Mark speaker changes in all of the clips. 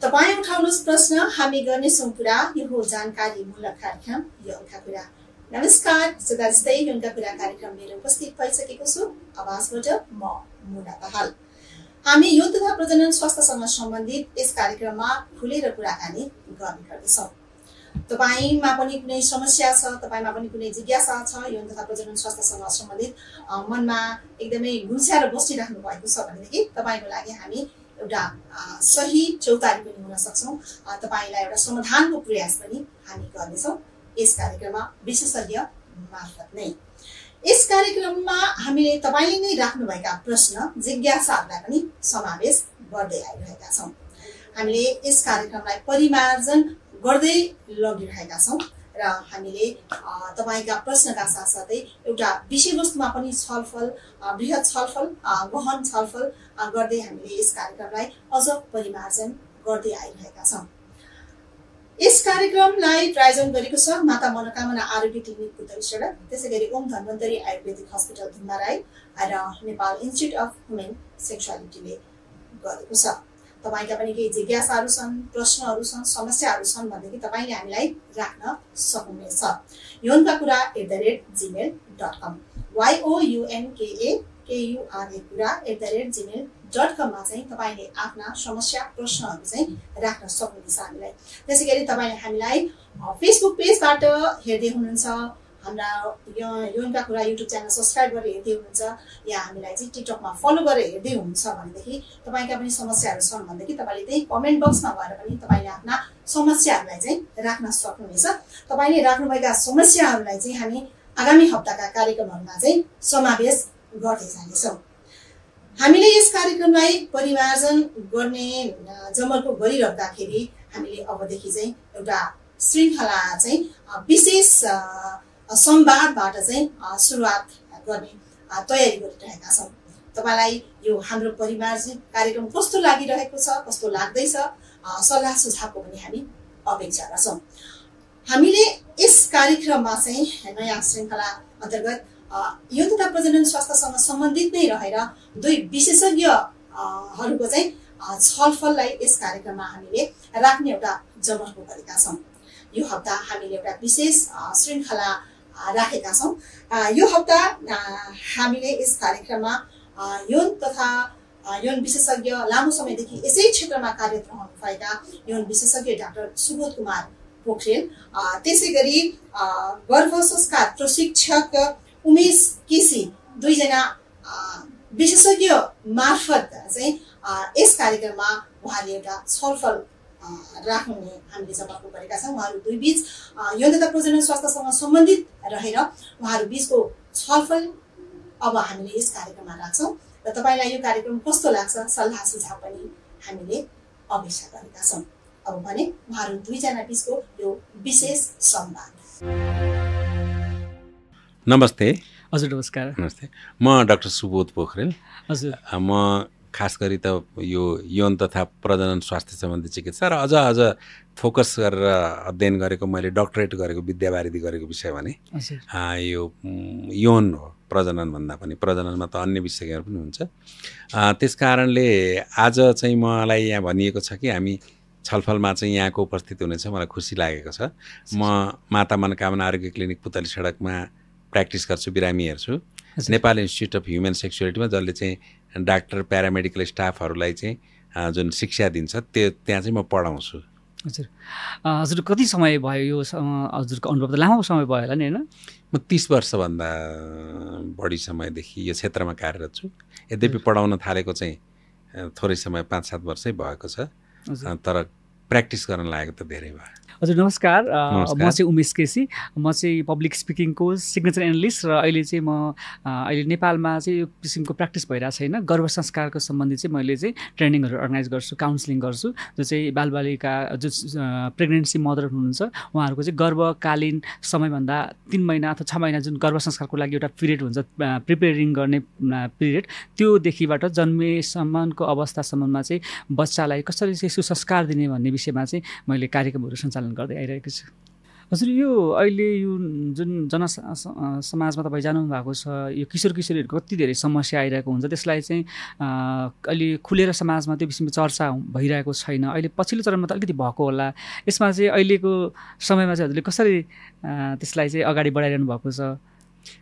Speaker 1: तपाईं उठाउनुस् प्रश्न, हामी गर्नेछौं कुरा। यो हो जानकारीमूलक कार्यक्रम यौनका कुरा। नमस्कार, सदा जस्तै यौनका कुरा कार्यक्रम लिएर उपस्थित भइसकेको छु। आवाजबाट म मुना दाहाल। हामी यौन तथा प्रजनन स्वास्थ्यसँग सम्बन्धित यस कार्यक्रममा खुलेर कुराकानी गर्ने गर्दछौं। तपाईमा पनि कुनै समस्या छ, तपाईमा पनि कुनै जिज्ञासा छ, यौन तथा प्रजनन स्वास्थ्यसँग सम्बन्धित मनमा एकदमै गुन्स्याएर बसिराख्नु भएको छ भनेदेखि तपाईको लागि हामी एउटा सही चौतारी पनि हुन सक्छौं। तपाईलाई एउटा समाधानको प्रयास पनि हामी गर्नेछौं यस कार्यक्रममा विशेषज्ञ मार्फत नै। यस कार्यक्रममा हामीले तपाईले नै राख्नुभएका प्रश्न, जिज्ञासाहरूलाई पनि समावेश गर्दै आइरहेका छौं। हामीले यस कार्यक्रमलाई परिमार्जन गर्दै लगिरहेका छौं र हामीले तपाईका प्रश्नका साथसाथै एउटा विषयवस्तुमा पनि छलफल, बृहत छलफल, गहन छलफल गर्दै हामीले यस कार्यक्रमलाई अझ परिमार्जन गर्दै आइरहेका छौं। यस कार्यक्रमलाई प्रायोजन गरेको छ माता मनोकामना आरोग्य क्लिनिक पुतली सडक, त्यसैगरी ओम धन्वन्तरी आयुर्वेदिक हस्पिटल धुम्बाराई र नेपाल इन्स्टिच्युट अफ वुमेन सेक्सुअलिटीले गरेको छ। तपाईका पनि केही जिज्ञासाहरू छन्, प्रश्नहरू छन्, समस्याहरू छन् भनेदेखि तपाईले हामीलाई राख्न सक्नुहुनेछ। यौनका कुरा @gmail.com younka मा चाहिँ तपाईले आफ्ना समस्या, प्रश्नहरू चाहिँ राख्न सक्नुहुनेछ हामीलाई। त्यसैगरी तपाईले हामीलाई फेसबुक पेजबाट हेर्दै हुनुहुन्छ, हाम्रा यौनका कुरा युट्युब च्यानल सब्स्क्राइब गरेर हेर्दै हुनुहुन्छ, या हामीलाई चाहिँ टिकटकमा फलो गरेर हेर्दै हुनुहुन्छ भनेदेखि तपाईका पनि समस्याहरू छन् भनेदेखि तपाईले त्यही कमेन्ट बक्समा गएर पनि तपाईले आफ्ना समस्याहरूलाई चाहिँ राख्न सक्नुहुनेछ। तपाईले राख्नुभएका समस्याहरूलाई चाहिँ हामी आगामी हप्ताका कार्यक्रमहरूमा चाहिँ समावेश गर्दै जानेछौँ। हामीले यस कार्यक्रमलाई परिमार्जन गर्ने जमर्को गरिरहँदाखेरि हामीले अबदेखि चाहिँ एउटा श्रृङ्खला चाहिँ विशेष संवादबाट चाहिँ सुरुवात गर्ने तयारी गरिरहेका छौँ। तपाईलाई यो हाम्रो परिमार्जन कार्यक्रम कस्तो लागिरहेको छ, कस्तो लाग्दैछ, सल्लाह सुझावको पनि हामी अपेक्षा गर्छौँ। हामीले यस कार्यक्रममा चाहिँ नयाँ श्रृङ्खला अन्तर्गत यौन तथा प्रजनन स्वास्थ्यसँग सम्बन्धित नै रहेर दुई विशेषज्ञहरूको चाहिँ छलफललाई यस कार्यक्रममा हामीले राख्ने एउटा जमर्को गरेका छौँ। यो हप्ता हामीले एउटा विशेष श्रृङ्खला राखेका छौँ। यो हप्ता हामीले यस कार्यक्रममा यौन तथा यौन विशेषज्ञ, लामो समयदेखि यसै क्षेत्रमा कार्यरत रहनुभएका यौन विशेषज्ञ डाक्टर सुबोध कुमार पोखरेल, त्यसैगरी गर्भ संस्कार प्रशिक्षक उमेश केसी, दुईजना विशेषज्ञ मार्फत चाहिँ यस कार्यक्रममा उहाँले एउटा छलफल राख्ने हामीले जमर्को गरेका छौँ। उहाँहरू दुई बीच यौन तथा प्रजनन स्वास्थ्यसँग सम्बन्धित रहेर उहाँहरू बीचको छलफल अब हामीले यस कार्यक्रममा राख्छौँ र तपाईलाई यो कार्यक्रम कस्तो लाग्छ, सल्लाह सुझाव पनि हामीले अपेक्षा गरेका छौँ। अब भने उहाँहरू दुईजना बीचको यो विशेष संवाद।
Speaker 2: नमस्ते।
Speaker 3: हजुर नमस्कार।
Speaker 2: नमस्ते, म डाक्टर सुबोध पोखरेल।
Speaker 3: हजुर,
Speaker 2: म खास गरी त यो यौन तथा प्रजनन स्वास्थ्य सम्बन्धी चिकित्सा र अझ फोकस गरेर अध्ययन गरेको, मैले डक्टरेट गरेको, विद्यावारिधि गरेको विषय भने यो यौन हो। प्रजनन भन्दा पनि प्रजननमा त अन्य विषयहरू पनि हुन्छ। त्यस कारणले आज चाहिँ मलाई यहाँ भनिएको छ कि हामी छलफलमा चाहिँ यहाँको उपस्थित हुनेछ, मलाई खुसी लागेको छ। म माता मनोकामना आरोग्य क्लिनिक पुतली सडकमा प्र्याक्टिस गर्छु, बिरामी हेर्छु। नेपाल इन्स्टिच्युट अफ ह्युमन सेक्सुअलिटीमा जसले चाहिँ डाक्टर, प्यारामेडिकल स्टाफहरूलाई चाहिँ जुन शिक्षा दिन्छ त्यहाँ चाहिँ म पढाउँछु।
Speaker 3: हजुर, हजुर कति समय भयो यो हजुरको अनुभव? त लामो समय भयो होला नि, होइन?
Speaker 2: म 30 वर्षभन्दा बढी समयदेखि यो क्षेत्रमा कार्यरत छु। यद्यपि पढाउन थालेको चाहिँ थोरै समय 5-7 वर्षै भएको छ, तर प्र्याक्टिस गर्न लागेको त धेरै भयो।
Speaker 3: हजुर नमस्कार, म चाहिँ उमेश केसी, म चाहिँ पब्लिक स्पिकिङको सिग्नेचर एनालिस्ट र अहिले चाहिँ म अहिले नेपालमा चाहिँ यो किसिमको प्र्याक्टिस भइरहेको छैन। गर्भ संस्कारको सम्बन्धी चाहिँ मैले चाहिँ ट्रेनिङहरू अर्गनाइज गर्छु, काउन्सिलिङ गर्छु। जो चाहिँ बालबालिका, जो प्रेग्नेन्सी मदर हुनुहुन्छ उहाँहरूको चाहिँ गर्भकालीन समयभन्दा 3 महिना अथवा 6 महिना जुन गर्भ संस्कारको लागि एउटा पिरियड हुन्छ, प्रिपेयरिङ गर्ने पिरियड, त्योदेखिबाट जन्मेसम्मको अवस्थासम्ममा चाहिँ बच्चालाई कसरी चाहिँ सुसंस्कार दिने भन्ने विषयमा चाहिँ मैले कार्यक्रमहरू सञ्चालन गर्दै आइरहेको छु। हजुर यो अहिले यो जुन समाजमा तपाईँ जानु भएको छ यो किशोर किशोरीहरूको कति धेरै समस्या आइरहेको हुन्छ त्यसलाई चाहिँ अहिले खुलेर समाजमा त्यो विषयमा चर्चा भइरहेको छैन अहिले पछिल्लो चरणमा त अलिकति भएको होला यसमा चाहिँ अहिलेको समयमा चाहिँ हजुरले कसरी त्यसलाई चाहिँ अगाडि बढाइरहनु भएको छ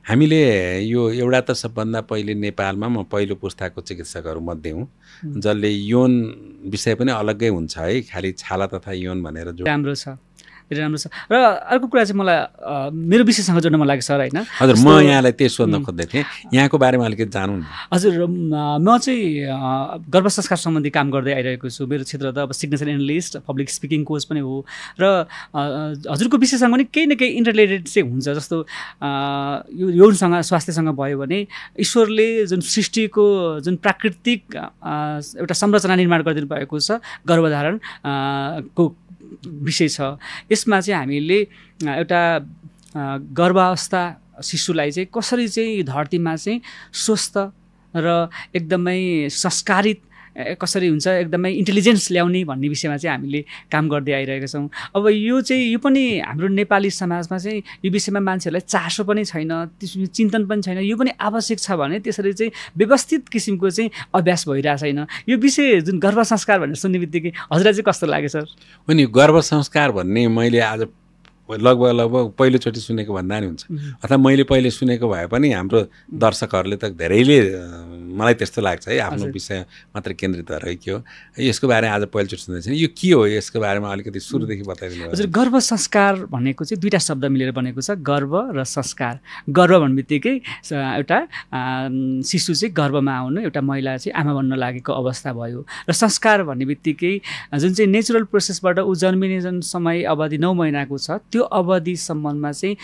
Speaker 2: हामीले यो एउटा त सबभन्दा पहिले नेपालमा म पहिलो पुस्ताको चिकित्सकहरू मध्ये हुँ जसले यौन विषय पनि अलग्गै हुन्छ है खालि छाला तथा यौन भनेर जो
Speaker 3: राम्रो छ राम्रो छ र अर्को कुरा चाहिँ मलाई मेरो विषयसँग जोड्न मन लाग्यो सर होइन
Speaker 2: हजुर म यहाँलाई त्यही सोध्न खोज्दै थिएँ यहाँको बारेमा अलिकति जानु न
Speaker 3: हजुर म चाहिँ गर्भ संस्कार सम्बन्धी काम गर्दै आइरहेको छु मेरो क्षेत्र त अब signature analyst public speaking coach पनि हो र हजुरको विषयसँग पनि केही न केही इन्टरलेटेड चाहिँ हुन्छ जस्तो यो यौनसँग स्वास्थ्यसँग भयो भने ईश्वरले जुन सृष्टिको जुन प्राकृतिक एउटा संरचना निर्माण गरिदिनु भएको छ गर्भधारण को विषय छ यसमा चाहिँ हामीले एउटा गर्भावस्था शिशुलाई चाहिँ कसरी चाहिँ धरतीमा चाहिँ स्वस्थ र एकदमै संस्कारित कसरी हुन्छ एकदमै इन्टेलिजेन्स ल्याउने भन्ने विषयमा चाहिँ हामीले काम गर्दै आइरहेका छौँ अब यो पनि हाम्रो नेपाली समाजमा चाहिँ यो विषयमा मान्छेहरूलाई चासो पनि छैन त्यसमा चिन्तन पनि छैन यो पनि आवश्यक छ भने त्यसरी चाहिँ व्यवस्थित किसिमको चाहिँ अभ्यास भइरहेको छैन यो विषय जुन गर्भ संस्कार भनेर सुन्ने बित्तिकै हजुरलाई चाहिँ कस्तो लाग्यो सर
Speaker 2: अनि गर्भ संस्कार भन्ने मैले आज लगभग पहिलोचोटि सुनेको भन्दा नि हुन्छ अथवा मैले पहिले सुनेको भए पनि हाम्रो दर्शकहरूले त धेरैले मलाई त्यस्तो लाग्छ है आफ्नो विषय मात्र केन्द्रित भएर के हो यसको बारेमा आज पहिलोचोटि सुन्दैछ यो के हो यसको बारेमा अलिकति सुरुदेखि बताइदिनु
Speaker 3: हजुर गर्भ संस्कार भनेको चाहिँ दुईवटा शब्द मिलेर बनेको छ गर्भ र संस्कार गर्भ भन्ने बित्तिकै एउटा शिशु चाहिँ गर्भमा आउनु एउटा महिला चाहिँ आमा बन्न लागेको अवस्था भयो र संस्कार भन्ने बित्तिकै जुन चाहिँ नेचुरल प्रोसेसबाट ऊ जन्मिने जुन समय अवधि 9 महिनाको छ त्यो अवधिसम्ममा चाहिँ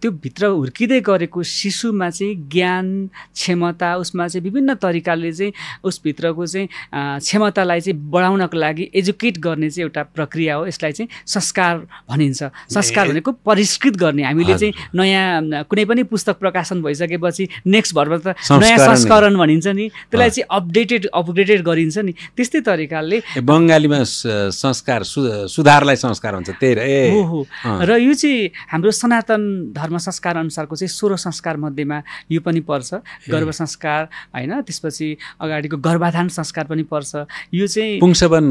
Speaker 3: त्यो भित्र हुर्किँदै गरेको शिशुमा चाहिँ ज्ञान क्षमता उसमा चाहिँ विभिन्न तरिकाले चाहिँ उसभित्रको चाहिँ क्षमतालाई चाहिँ बढाउनको लागि एजुकेट गर्ने चाहिँ एउटा प्रक्रिया हो यसलाई चाहिँ संस्कार भनिन्छ संस्कार भनेको परिष्कृत गर्ने हामीले चाहिँ नयाँ कुनै पनि पुस्तक प्रकाशन भइसकेपछि नेक्स्ट भर्ब त नयाँ संस्करण भनिन्छ नि त्यसलाई चाहिँ अपग्रेडेड गरिन्छ नि त्यस्तै तरिकाले
Speaker 2: बङ्गालीमा संस्कार सुधारलाई संस्कार हुन्छ त्यही
Speaker 3: हो र यो चाहिँ हाम्रो सनातन धर्म संस्कार अनुसारको चाहिँ 16 संस्कार मध्येमा यो पनि पर्छ गर्भ संस्कार हैन त्यसपछि अगाडिको गर्भाधान संस्कार पनि पर्छ यो चाहिँ
Speaker 2: पुंसवन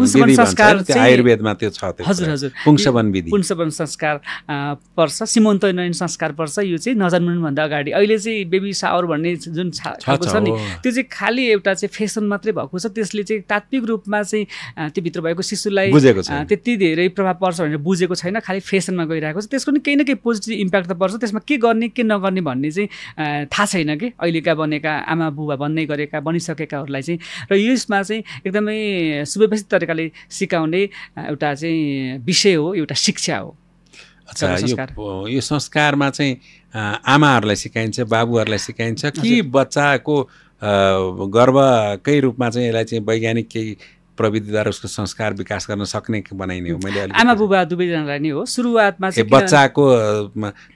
Speaker 3: संस्कार
Speaker 2: चाहिँ आयुर्वेदमा त्यो छ
Speaker 3: हजुर
Speaker 2: पुंसवन विधि
Speaker 3: पुंसवन संस्कार पर्छ सीमन्तोन्नयन संस्कार पर्छ यो चाहिँ नजन्मनु भन्दा अगाडि अहिले चाहिँ बेबी शावर भन्ने जुन खालको छ नि त्यो चाहिँ खाली एउटा चाहिँ फेसन मात्रै भएको छ त्यसले चाहिँ तात्विक रूपमा चाहिँ त्यो भित्र भएको शिशुलाई त्यति धेरै प्रभाव पर्छ भनेर बुझेको छैन खालि फेसनमा गइरहेको छ त्यसको नि केही न केही पोजिटिभ इम्प्याक्ट त पर्छ त्यसमा के गर्ने के नगर्ने भन्ने चाहिँ थाहा छैन कि अहिलेका बनेका आमा बुबा बन्दै गरेका बनिसकेकाहरूलाई चाहिँ र यसमा चाहिँ एकदमै सुव्यवस्थित तरिकाले सिकाउने एउटा चाहिँ विषय हो एउटा शिक्षा हो
Speaker 2: अच्छा यो संस्कारमा चाहिँ आमाहरूलाई सिकाइन्छ बाबुहरूलाई सिकाइन्छ कि बच्चाको गर्भकै रूपमा चाहिँ यसलाई चाहिँ वैज्ञानिक केही प्रविधिद्वारा उसको संस्कार विकास गर्न सक्ने बनाइने हो मैले
Speaker 3: आमा बुबा दुवैजनालाई नै हो सुरुवातमा चाहिँ
Speaker 2: बच्चाको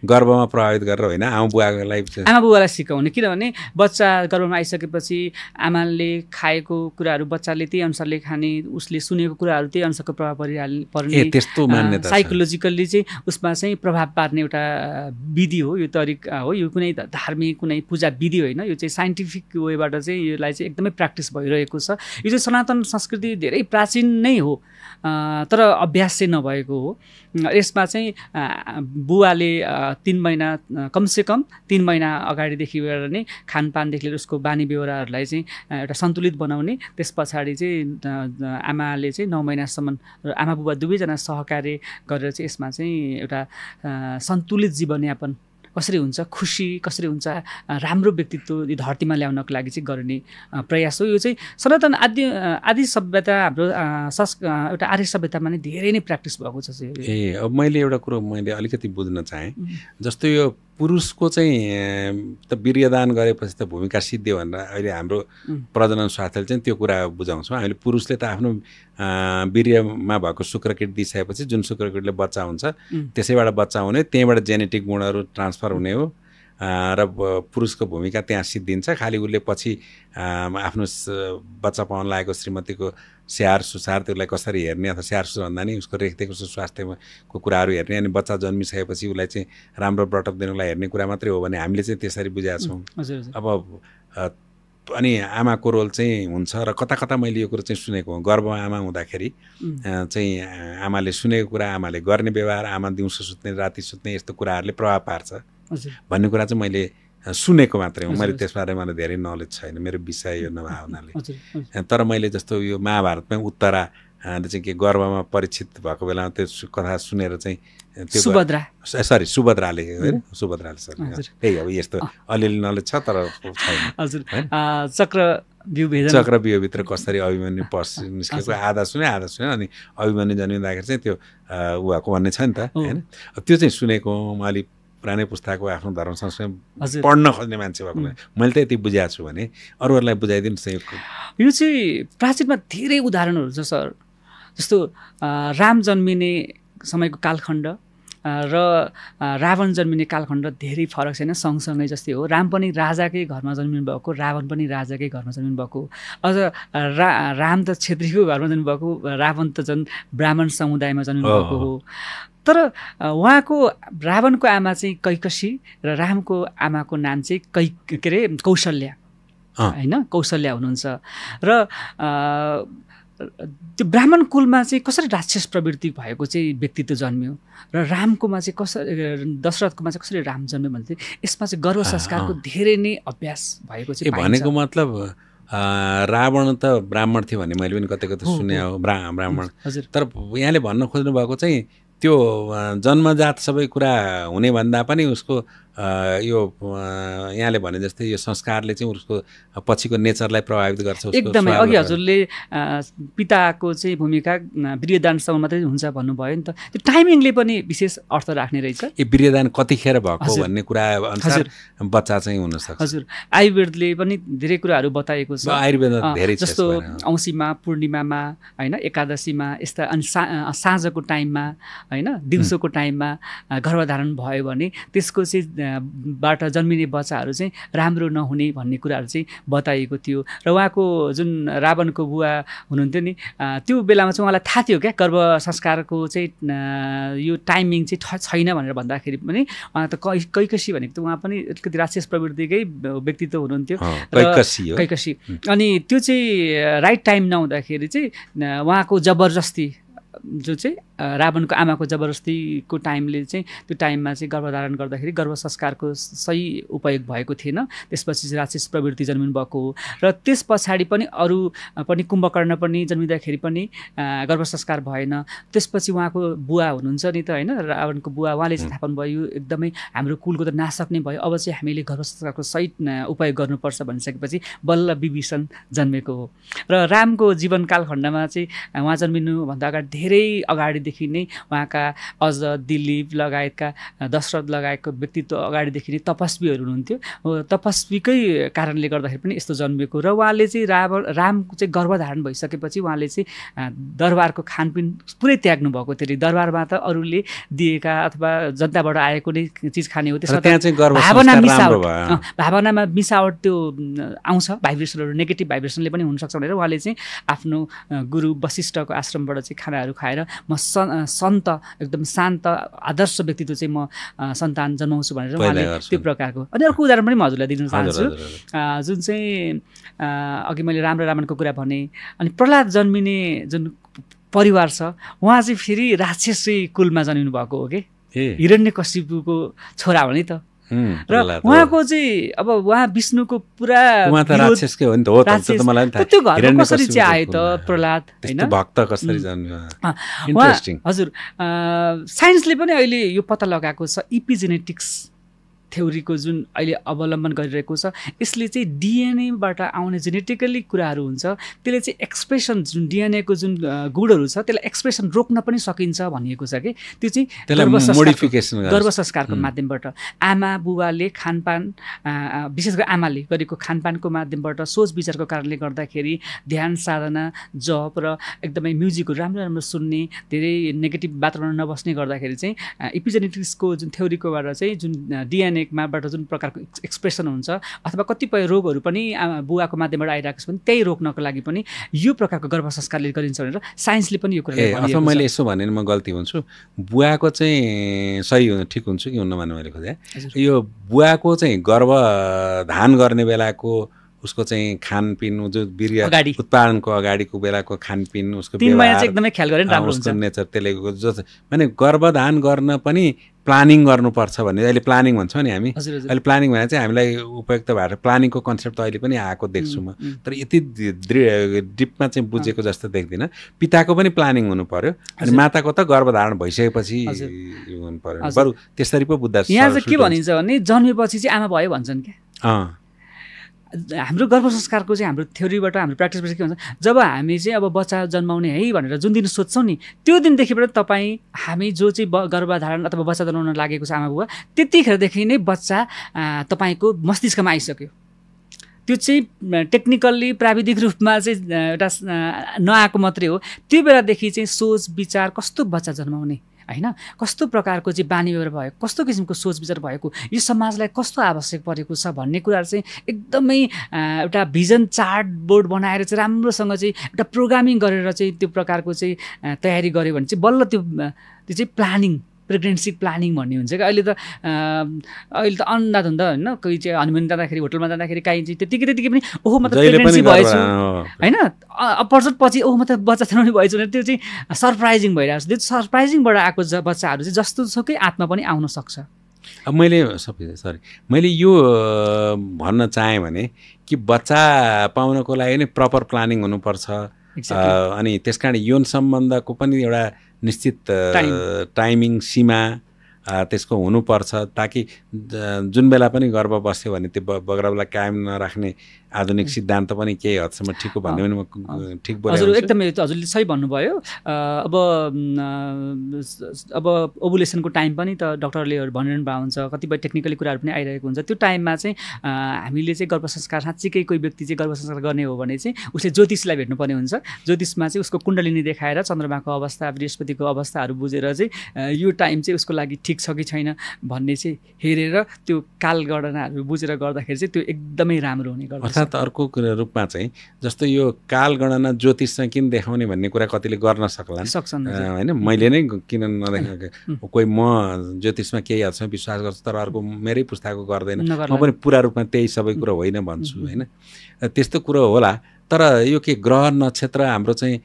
Speaker 2: गर्भमा प्रभावित गरेर होइन आमा
Speaker 3: बुबालाई सिकाउने किनभने बच्चा गर्भमा आइसकेपछि आमाले खाएको कुराहरू बच्चाले त्यही अनुसारले खाने उसले सुनेको कुराहरू त्यही अनुसारको प्रभाव पर्ने
Speaker 2: त्यस्तो मान्यता
Speaker 3: साइकोलोजिकल्ली चाहिँ उसमा चाहिँ प्रभाव पार्ने एउटा विधि हो यो तरिका हो यो कुनै धार्मिक कुनै पूजा विधि होइन यो चाहिँ साइन्टिफिक वेबाट चाहिँ यसलाई चाहिँ एकदमै प्र्याक्टिस भइरहेको छ यो चाहिँ सनातन संस्कृति धेरै प्राचीन नै हो तर अभ्यास चाहिँ नभएको हो यसमा चाहिँ बुवाले 3 महिना कमसेकम 3 महिना अगाडिदेखि नै खानपानदेखि लिएर उसको बानी बेहोराहरूलाई चाहिँ एउटा सन्तुलित बनाउने त्यस पछाडि चाहिँ आमाले चाहिँ 9 महिनासम्म र आमा बुबा दुवैजना सहकार्य गरेर चाहिँ यसमा चाहिँ एउटा सन्तुलित जीवनयापन कसरी हुन्छ खुसी कसरी हुन्छ राम्रो व्यक्तित्व धरतीमा ल्याउनको लागि चाहिँ गर्ने प्रयास हो यो चाहिँ सनातन आदि सभ्यता हाम्रो एउटा आर्य सभ्यतामा नै धेरै नै प्र्याक्टिस भएको छ
Speaker 2: अब मैले एउटा कुरो मैले अलिकति बुझ्न चाहेँ जस्तो यो पुरुषको चाहिँ त वीर्यदान गरेपछि त भूमिका सिद्धियो भनेर अहिले हाम्रो प्रजनन शास्त्रले चाहिँ त्यो कुरा बुझाउँछौँ हामीले पुरुषले त आफ्नो वीर्यमा भएको शुक्रकीट दिइसकेपछि जुन शुक्रकीटले बच्चा हुन्छ त्यसैबाट बच्चा हुने त्यहीँबाट जेनेटिक गुणहरू ट्रान्सफर हुने हो र पुरुषको भूमिका त्यहाँ सिद्धिन्छ। खालि उसले पछि आफ्नो बच्चा पाउन लागेको श्रीमतीको स्याहार सुसार त्यसलाई कसरी हेर्ने अथवा स्याहार सुसार भन्दा नि उसको रेखदेखको स्वास्थ्यको कुराहरू हेर्ने अनि बच्चा जन्मिसकेपछि उसलाई चाहिँ राम्रो ब्रटअप दिनुलाई हेर्ने कुरा मात्रै हो भने हामीले चाहिँ त्यसरी बुझाएको छौँ। अब अनि आमाको रोल चाहिँ हुन्छ र कता कता मैले यो कुरो चाहिँ सुनेको हुँ। गर्भमा आमा हुँदाखेरि चाहिँ आमाले सुनेको कुरा, आमाले गर्ने व्यवहार, आमा दिउँसो सुत्ने राति सुत्ने यस्तो कुराहरूले प्रभाव पार्छ भन्ने कुरा चाहिँ मैले सुनेको मात्रै हो। मैले त्यसबारे मलाई धेरै नलेज छैन, मेरो विषय यो नभए हुनाले। तर मैले जस्तो यो महाभारतमै उत्तरा चाहिँ के गर्भमा परीक्षित भएको बेलामा त्यो कथा सुनेर चाहिँ त्यो सुभद्राले त्यही अब यस्तो अलिअलि नलेज छ तर छैन। चक्रव्यूहभित्र कसरी अभिमन्यु निस्केको आधा सुने अनि अभिमन्यु जन्मिँदाखेरि चाहिँ त्यो उहाँको भन्ने छ नि त होइन। त्यो चाहिँ सुनेको म अलिक पुरानै पुस्ताको आफ्नो धर्म संस्कृति पढ्न खोज्ने मान्छे भएको मैले त यति बुझाएको छु भने अरूहरूलाई बुझाइदिनुहोस्।
Speaker 3: यो चाहिँ प्राचीनमा धेरै उदाहरणहरू छ सर। जस्तो राम जन्मिने समयको कालखण्ड र रावण जन्मिने कालखण्ड धेरै फरक छैन, सँगसँगै जस्तै हो। राम पनि राजाकै घरमा जन्मिनु भएको, रावण पनि राजाकै घरमा जन्मिनु भएको। अझ राम त क्षेत्रीको घरमा जन्मिनु भएको, रावण त झन् ब्राह्मण समुदायमा जन्मिनु भएको हो। तर उहाँको रावणको आमा चाहिँ कैकसी र रामको आमाको नाम चाहिँ कौशल्या होइन, कौशल्या हुनुहुन्छ। र त्यो ब्राह्मण कुलमा चाहिँ कसरी राक्षस प्रवृत्ति भएको चाहिँ व्यक्तित्व जन्मियो र रामकोमा चाहिँ कसरी, दशरथकोमा चाहिँ कसरी राम जन्मियो भने चाहिँ यसमा चाहिँ गर्व संस्कारको धेरै नै अभ्यास भएको चाहिँ
Speaker 2: भनेको मतलब रावण त ब्राह्मण थियो भन्ने मैले पनि कतै कतै सुने हो, ब्राह्मण। तर यहाँले भन्न खोज्नु भएको चाहिँ त्यो जन्मजात सबै कुरा हुने भन्दा पनि उसको यो यहाँले भने जस्तै यो संस्कारले चाहिँ उसको पछिको नेचरलाई प्रभावित गर्छ।
Speaker 3: एकदमै अघि हजुरले पिताको चाहिँ भूमिका वीर्यदानसम्म मात्रै हुन्छ भन्नुभयो नि त, त्यो टाइमिङले पनि विशेष अर्थ राख्ने रहेछ।
Speaker 2: यो वीर्यदान कतिखेर भएको भन्ने कुरा अनुसार बच्चा चाहिँ हुनसक्छ।
Speaker 3: हजुर, आयुर्वेदले पनि धेरै कुराहरू बताएको छ।
Speaker 2: आयुर्वेद धेरै छ,
Speaker 3: जस्तो औँसीमा, पूर्णिमामा होइन, एकादशीमा यस्ता, अनि साँझको टाइममा होइन, दिउँसोको टाइममा गर्भधारण भयो भने त्यसको चाहिँ बाट जन्मिने बच्चाहरू चाहिँ राम्रो नहुने भन्ने कुराहरू चाहिँ बताइएको थियो। र उहाँको जुन रावणको बुवा हुनुहुन्थ्यो नि, त्यो बेलामा चाहिँ उहाँलाई थाहा थियो क्या गर्भ संस्कारको चाहिँ यो टाइमिङ चाहिँ छैन भनेर भन्दाखेरि पनि उहाँ त कैकसी भनेको त उहाँ पनि अलिकति राक्षस प्रवृत्तिकै व्यक्तित्व हुनुहुन्थ्यो, कैकसी। अनि त्यो चाहिँ राइट टाइम नहुँदाखेरि चाहिँ उहाँको जबरजस्ती जो चाहिँ रावणको आमाको जबरजस्तीको टाइमले चाहिँ त्यो टाइममा चाहिँ गर्भधारण गर्दाखेरि गर्भ संस्कारको सही उपयोग भएको थिएन। त्यसपछि चाहिँ राक्षस प्रवृत्ति जन्मिनु भएको हो। र त्यस पछाडि पनि अरू पनि कुम्भकर्ण पनि जन्मिँदाखेरि पनि गर्भ संस्कार भएन। त्यसपछि उहाँको बुवा हुनुहुन्छ नि त होइन, रावणको बुवा, उहाँले चाहिँ थाहा पाउनुभयो यो एकदमै हाम्रो कुलको त नाशक नै भयो, अब चाहिँ हामीले गर्भ संस्कारको सही उपयोग गर्नुपर्छ भनिसकेपछि बल्ल विभीषण जन्मेको हो। र रामको जीवन कालखण्डमा चाहिँ उहाँ जन्मिनुभन्दा अगाडि धेरै अगाडिदेखि नै उहाँका अझ दिलीप लगायतका, दशरथ लगायतको व्यक्तित्व अगाडिदेखि नै तपस्वीहरू हुनुहुन्थ्यो। तपस्वीकै कारणले गर्दाखेरि पनि यस्तो जन्मेको। र उहाँले चाहिँ रामको चाहिँ गर्भधारण भइसकेपछि उहाँले चाहिँ दरबारको खानपिन पुरै त्याग्नु भएको थियो। दरबारमा त अरूले दिएका अथवा जनताबाट आएको नै चिज खाने हो। त्यसमा भावनामा मिसावट त्यो आउँछ, भाइब्रेसनहरू, नेगेटिभ भाइब्रेसनले पनि हुनसक्छ भनेर उहाँले चाहिँ आफ्नो गुरु वशिष्ठको आश्रमबाट चाहिँ खानाहरू खाएर म सन्त, एकदम शान्त आदर्श व्यक्तित्व चाहिँ म सन्तान जन्माउँछु भनेर उहाँले त्यो प्रकारको। अनि अर्को उदाहरण पनि म हजुरलाई दिन चाहन्छु, जुन चाहिँ अघि मैले राम र रावणको कुरा भने। अनि प्रहलाद जन्मिने जुन परिवार छ उहाँ चाहिँ फेरि राक्षसी कुलमा जन्मिनु भएको हो कि, हिरण्यकशिपुको छोरा हो नि त। र उहाँको चाहिँ अब उहाँ विष्णुको पुरा
Speaker 2: राक्षसकै हो नि त,
Speaker 3: त्यो घरमा कसरी चाहिँ आयो त प्रहलाद होइन,
Speaker 2: भक्त कसरी जन्मियो।
Speaker 3: हजुर, साइन्सले पनि अहिले यो पत्ता लगाएको छ, इपिजेनेटिक्स थ्योरीको जुन अहिले अवलम्बन गरिरहेको छ, यसले चाहिँ डिएनएबाट आउने जेनेटिकली कुराहरू हुन्छ, त्यसले चाहिँ एक्सप्रेसन जुन डिएनएको जुन गुणहरू छ त्यसलाई एक्सप्रेसन रोक्न पनि सकिन्छ भनिएको छ कि। त्यो चाहिँ गर्भ संस्कारको माध्यमबाट आमा बुबाले खानपान, विशेष गरी आमाले गरेको खानपानको माध्यमबाट, सोच विचारको कारणले गर्दाखेरि ध्यान साधना, जप र एकदमै म्युजिकहरू राम्रो राम्रो सुन्ने, धेरै नेगेटिभ वातावरण नबस्ने गर्दाखेरि चाहिँ इपिजेनेटिक्सको जुन थ्योरीकोबाट चाहिँ जुन डिएनए अनेकमाबाट जुन प्रकारको एक्सप्रेसन हुन्छ अथवा कतिपय रोगहरू पनि बुवाको माध्यमबाट आइरहेको छ भने त्यही रोक्नको लागि पनि यो प्रकारको गर्भ संस्कारले गरिन्छ भनेर साइन्सले पनि यो कुरा
Speaker 2: अथवा मैले यसो भने म गल्ती हुन्छु बुवाको चाहिँ सही ठिक हुन्छु कि हुन्न भन्ने मैले खोजेँ यो बुवाको चाहिँ गर्भधान गर्ने बेलाको उसको चाहिँ खानपिन जो वीर्य उत्पादनको अगाडिको बेलाको खानपिन उसको
Speaker 3: एकदमै ख्याल गरेर राम्रो हुन्छ
Speaker 2: नेचर त्यसले जो माने गर्भधान गर्न पनि प्लानिङ गर्नुपर्छ भन्ने अहिले प्लानिङ भन्छौँ नि हामी अहिले प्लानिङ भने चाहिँ हामीलाई उपयुक्त भएर प्लानिङको कन्सेप्ट त अहिले पनि आएको देख्छु म तर यति डिपमा चाहिँ बुझेको जस्तो देख्दिनँ पिताको पनि प्लानिङ हुनु पर्यो अनि माताको त गर्भधारण भइसकेपछि हुनु पर्यो बरु त्यसरी पो बुझ्दा
Speaker 3: यहाँ चाहिँ के भनिन्छ भने जन्मेपछि चाहिँ आमा भयो भन्छन् क्या हाम्रो गर्भ संस्कारको चाहिँ हाम्रो थ्योरीबाट हाम्रो प्र्याक्टिसबाट के भन्छ जब हामी चाहिँ अब बच्चा जन्माउने है भनेर जुन दिन सोध्छौँ नि त्यो दिनदेखिबाट तपाईँ हामी जो चाहिँ गर्भधारण अथवा बच्चा जन्माउन लागेको छ आमा बुवा त्यतिखेरदेखि नै बच्चा तपाईँको मस्तिष्कमा आइसक्यो त्यो चाहिँ टेक्निकल्ली प्राविधिक रूपमा चाहिँ एउटा नआएको मात्रै हो त्यो बेलादेखि चाहिँ सोच विचार कस्तो बच्चा जन्माउने हैन कस्तो प्रकारको चाहिँ बानी व्यवहार भएको कस्तो किसिमको सोच विचार भएको यो समाजलाई कस्तो आवश्यक परेको छ भन्ने कुरा चाहिँ एकदमै एउटा भिजन चार्ट बोर्ड बनाएर चाहिँ राम्रोसँग चाहिँ एउटा प्रोग्रामिङ गरेर चाहिँ त्यो प्रकारको चाहिँ तयारी गर्यो भने चाहिँ बल्ल त्यो चाहिँ प्लानिङ प्रेग्नेन्सी प्लानिङ भन्ने हुन्छ क्या अहिले त अन्धाधुन्दा होइन कोही चाहिँ हनिमुन जाँदाखेरि होटलमा जाँदाखेरि काहीँ चाहिँ त्यतिकै पनि ओहो म त प्रेग्नेन्सी भएछु होइन अपरचोट पछि ओहो म त बच्चा जन्माउने भएछु भने त्यो चाहिँ सरप्राइजिङ भइरहेको छ त्यो सरप्राइजिङबाट आएको बच्चाहरू चाहिँ जस्तो सुकै आत्मा पनि आउन सक्छ
Speaker 2: अब मैले यो भन्न चाहेँ भने कि बच्चा पाउनको लागि नै प्रपर प्लानिङ हुनुपर्छ अनि त्यसकारण यौन सम्बन्धको पनि एउटा निश्चित टाइमिङ सीमा त्यसको हुनुपर्छ ताकि जुन बेला पनि गर्भ बस्यो भने त्यो बग्रालाई कायम नराख्ने आधुनिक सिद्धान्त पनि केही हदसम्म ठिक हो भन्ने पनि म ठिक बोलेँ
Speaker 3: हजुर एकदमै हजुरले सही भन्नुभयो अब ओभुलेसनको टाइम पनि त डक्टरले भनिरहनु भएको हुन्छ कतिपय टेक्निकली कुराहरू पनि आइरहेको हुन्छ त्यो टाइममा चाहिँ हामीले चाहिँ गर्भ संस्कार साँच्चीकै कोही व्यक्ति चाहिँ गर्भ संस्कार गर्ने हो भने चाहिँ उसले ज्योतिषलाई भेट्नुपर्ने हुन्छ ज्योतिषमा चाहिँ उसको कुण्डलिनी देखाएर चन्द्रमाको अवस्था बृहस्पतिको अवस्थाहरू बुझेर चाहिँ यो टाइम चाहिँ उसको लागि ठिक छ कि छैन भन्ने चाहिँ हेरेर त्यो कालगणनाहरू बुझेर गर्दाखेरि चाहिँ त्यो एकदमै राम्रो हुने गर्छ
Speaker 2: अर्थात् अर्को रूपमा चाहिँ जस्तो यो कालगणना ज्योतिषमा किन देखाउने भन्ने कुरा कतिले गर्न सक्छन् होइन मैले नै किन नदेखाएको कोही म ज्योतिषमा केही हदसम्म विश्वास गर्छु तर अर्को मेरै पुस्ताको गर्दैन म पनि पुरा रूपमा त्यही सबै कुरो होइन भन्छु होइन त्यस्तो कुरो होला तर यो के ग्रह नक्षत्र हाम्रो चाहिँ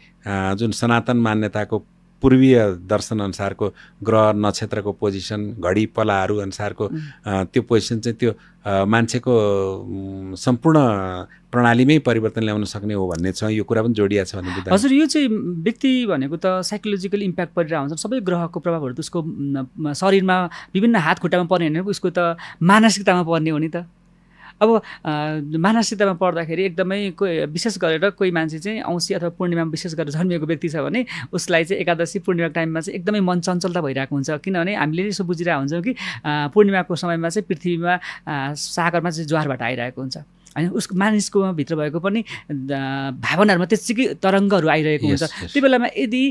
Speaker 2: जुन सनातन मान्यताको पूर्वीय दर्शन अनुसारको ग्रह नक्षत्रको पोजिसन घडी पलाहरू अनुसारको त्यो पोजिसन चाहिँ त्यो मान्छेको सम्पूर्ण प्रणालीमै परिवर्तन ल्याउन सक्ने हो भन्ने छ यो कुरा पनि जोडिया छ भन्ने बुझ्दा
Speaker 3: हजुर यो चाहिँ व्यक्ति भनेको त साइकोलोजिकल इम्प्याक्ट परिरहेको हुन्छ सबै ग्रहको प्रभावहरू त उसको शरीरमा विभिन्न हात खुट्टामा पर्ने होइन उसको त मानसिकतामा पर्ने हो नि त अब मानसिकतामा पर्दाखेरि एकदमै विशेष गरेर कोही मान्छे चाहिँ औँसी अथवा पूर्णिमामा विशेष गरेर जन्मिएको व्यक्ति छ भने उसलाई चाहिँ एकादशी पूर्णिमाको टाइममा चाहिँ एकदमै मन चञ्चलता भइरहेको हुन्छ किनभने हामीले यसो बुझिरहेको हुन्छौँ कि पूर्णिमाको समयमा चाहिँ पृथ्वीमा सागरमा चाहिँ ज्वारबाट आइरहेको हुन्छ होइन उसको मानिसको भित्र भएको पनि भावनाहरूमा त्यतिकै तरङ्गहरू आइरहेको हुन्छ त्यो बेलामा यदि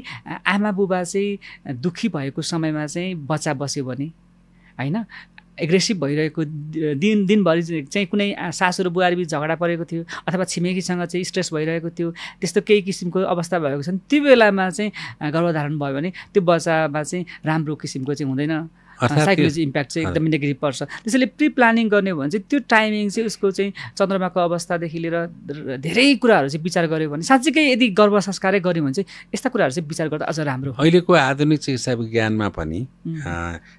Speaker 3: आमा बुबा चाहिँ दुःखी भएको समयमा चाहिँ बच्चा बस्यो भने होइन एग्रेसिभ भइरहेको दिनभरि चाहिँ कुनै सासु र बुहारी बिच झगडा परेको थियो अथवा छिमेकीसँग चाहिँ स्ट्रेस भइरहेको थियो त्यस्तो केही किसिमको अवस्था भएको छ त्यो बेलामा चाहिँ गर्भधारण भयो भने त्यो बच्चामा चाहिँ राम्रो किसिमको चाहिँ हुँदैन साइकोलोजी इम्प्याक्ट चाहिँ एकदमै नेगेटिभ पर्छ त्यसैले प्रि प्लानिङ गर्ने हो भने चाहिँ त्यो टाइमिङ चाहिँ उसको चाहिँ चन्द्रमाको अवस्थादेखि लिएर धेरै कुराहरू चाहिँ विचार गर्यो भने साँच्चीकै यदि गर्भ संस्कारै गर्यो भने चाहिँ यस्ता कुराहरू चाहिँ विचार गर्दा अझ राम्रो हो
Speaker 2: अहिलेको आधुनिक चिकित्सा विज्ञानमा पनि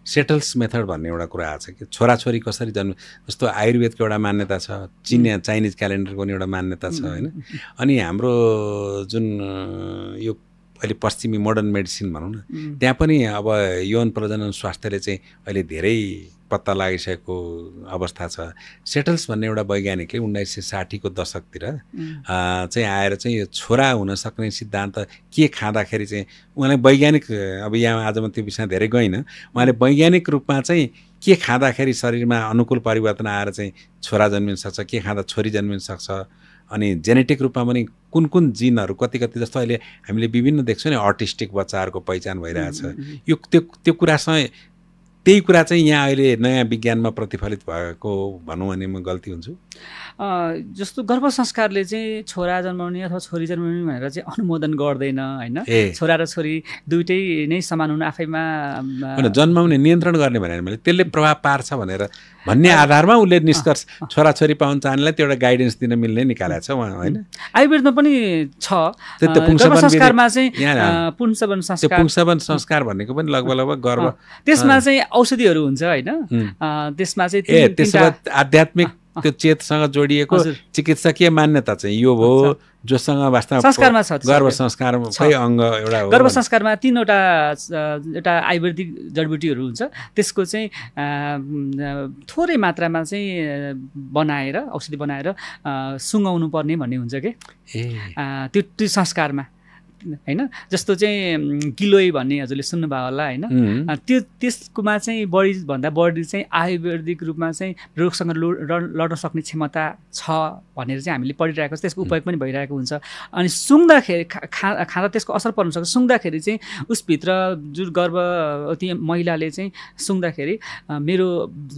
Speaker 2: सेटल्स मेथड भन्ने एउटा कुरा आएको छ कि छोराछोरी कसरी जन्म जस्तो आयुर्वेदको एउटा मान्यता छ चाइनिज क्यालेन्डरको पनि एउटा मान्यता छ होइन अनि हाम्रो जुन यो अहिले पश्चिमी मोडर्न मेडिसिन भनौँ न त्यहाँ पनि अब यौन प्रजनन स्वास्थ्यले चाहिँ अहिले धेरै पत्ता लागिसकेको अवस्था छ सेटल्स भन्ने एउटा वैज्ञानिकले 1960को दशकतिर चाहिँ आएर चाहिँ यो छोरा हुन सक्ने सिद्धान्त के खाँदाखेरि चाहिँ उहाँले वैज्ञानिक अब यहाँ आज म त्यो विषयमा धेरै गइनँ उहाँले वैज्ञानिक रूपमा चाहिँ के खाँदाखेरि शरीरमा अनुकूल परिवर्तन आएर चाहिँ छोरा जन्मिन सक्छ के खाँदा छोरी जन्मिन सक्छ अनि जेनेटिक रूपमा पनि कुन कुन जिनहरू कति कति जस्तो अहिले हामीले विभिन्न देख्छौँ नि अर्टिस्टिक बच्चाहरूको पहिचान भइरहेछ यो त्यो कुरासँग त्यही कुरा चाहिँ यहाँ अहिले नयाँ विज्ञानमा प्रतिफलित भएको भनौँ भने म गल्ती हुन्छु?
Speaker 3: जस्तो गर्भ संस्कारले चाहिँ छोरा जन्माउने अथवा छोरी जन्माउने भनेर चाहिँ अनुमोदन गर्दैन होइन। छोरा र छोरी दुइटै नै समान हुनु आफैमा
Speaker 2: जन्माउने नियन्त्रण गर्ने भनेर मैले त्यसले प्रभाव पार्छ भनेर भन्ने आधारमा उसले निष्कर्ष छोराछोरी पाउन चाहनेलाई त्यो एउटा गाइडेन्स दिन मिल्ने निकालेको छ उहाँ होइन।
Speaker 3: आयुर्वेदमा पनि छ गर्भ संस्कारमा चाहिँ पुंसवन संस्कार।
Speaker 2: पुंसवन संस्कार भनेको पनि लगभग गर्भ
Speaker 3: त्यसमा चाहिँ औषधिहरू हुन्छ होइन। त्यसमा चाहिँ
Speaker 2: त्यसो भए आध्यात्मिक त्यो चेतसँग जोडिएको चिकित्सकीय मान्यता चाहिँ यो हो जोसँग वास्तवमा
Speaker 3: संस्कारमा छ।
Speaker 2: गर्भ संस्कारकै अङ्ग एउटा हो।
Speaker 3: गर्भ संस्कारमा 3वटा एउटा आयुर्वेदिक जडीबुटीहरू हुन्छ त्यसको चाहिँ थोरै मात्रामा चाहिँ बनाएर औषधि बनाएर सुँगाउनु पर्ने भन्ने हुन्छ के त्यो संस्कारमा होइन। जस्तो चाहिँ गिलोय भन्ने हजुरले सुन्नुभयो होला होइन। त्यो त्यसकोमा चाहिँ बढीभन्दा बढी चाहिँ आयुर्वेदिक रूपमा चाहिँ रोगसँग लड्न सक्ने क्षमता छ भनेर चाहिँ हामीले पढिरहेको छ। त्यसको उपयोग पनि भइरहेको हुन्छ। अनि सुँग्दाखेरि खाँदा त्यसको असर पर्न सक्छ। सुँग्दाखेरि चाहिँ उसभित्र जुन गर्भवती महिलाले चाहिँ सुँग्दाखेरि मेरो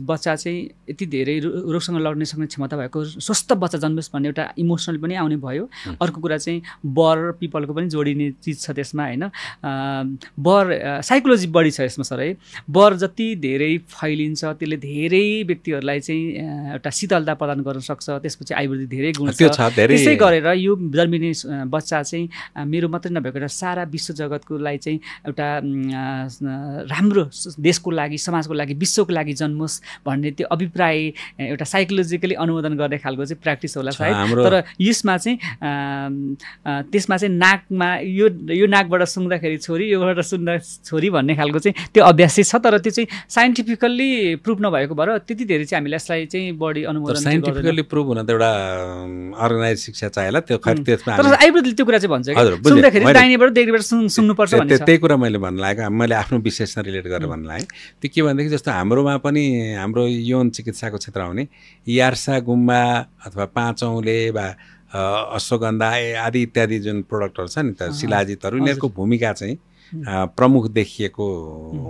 Speaker 3: बच्चा चाहिँ यति धेरै रोगसँग लड्न सक्ने क्षमता भएको स्वस्थ बच्चा जन्मोस् भन्ने एउटा इमोसनल पनि आउने भयो। अर्को कुरा चाहिँ बर पिपलको पनि जोडिने चिज छ त्यसमा होइन। बर साइकोलोजी बढी छ यसमा सर है। बर जति धेरै फैलिन्छ त्यसले धेरै व्यक्तिहरूलाई चाहिँ एउटा शीतलता प्रदान गर्न सक्छ। त्यसपछि आयुर्वेदिक धेरै गुण छ। त्यसै गरेर यो जन्मिने बच्चा चाहिँ मेरो मात्रै नभएको एउटा सारा विश्व जगतकोलाई चाहिँ एउटा राम्रो देशको लागि समाजको लागि विश्वको लागि जन्मोस् भन्ने त्यो अभिप्राय एउटा साइकोलोजिकली अनुमोदन गर्ने खालको चाहिँ प्र्याक्टिस होला सायद। तर यसमा चाहिँ त्यसमा चाहिँ नाकमा यो नाकबाट सुँग्दाखेरि छोरी योबाट सुन्दा छोरी भन्ने खालको चाहिँ त्यो अभ्यास चाहिँ छ। तर त्यो चाहिँ साइन्टिफिकल्ली प्रुभ नभएको भएर त्यति धेरै चाहिँ हामीले यसलाई चाहिँ बढी अनुमोदन
Speaker 2: साइन्टिफिकल्ली प्रुभ हुन त एउटा अर्गनाइज शिक्षा चाहिएला त्यो खै त्यसमा।
Speaker 3: तर आयुर्वेदले त्यो कुरा चाहिँ भन्छ कि सुन्दाखेरि दाहिनेबाट देब्रेबाट सुन्नुपर्छ भन्ने छ।
Speaker 2: त्यही कुरा मैले भन्नु लागेको मैले आफ्नो विशेषमा रिलेट गरेर भन्नु लागेँ। त्यो के भनेदेखि जस्तो हाम्रोमा पनि हाम्रो यौन चिकित्साको क्षेत्रमा हुने यार्सा गुम्बा अथवा पाँचौँले वा अश्वगन्धा आदि इत्यादि जुन प्रोडक्टहरू छ नि त शिलाजितहरू यिनीहरूको भूमिका चाहिँ प्रमुख देखिएको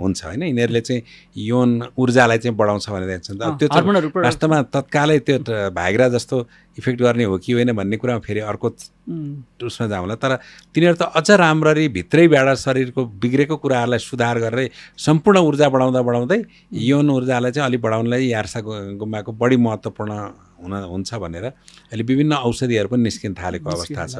Speaker 2: हुन्छ होइन। यिनीहरूले चाहिँ यौन ऊर्जालाई चाहिँ बढाउँछ भनेर त्यो वास्तवमा तत्कालै त्यो भाइग्रा जस्तो इफेक्ट गर्ने हो कि होइन भन्ने कुरामा फेरि अर्को उसमा जाउँला। तर तिनीहरू त अझ राम्ररी भित्रैबाट शरीरको बिग्रेको कुराहरूलाई सुधार गरेर सम्पूर्ण ऊर्जा बढाउँदै यौन ऊर्जालाई चाहिँ अलिक बढाउनलाई यार्सा गुम्बाको बढी महत्त्वपूर्ण हुन्छ भनेर अहिले विभिन्न औषधिहरू पनि निस्किन थालेको अवस्था छ।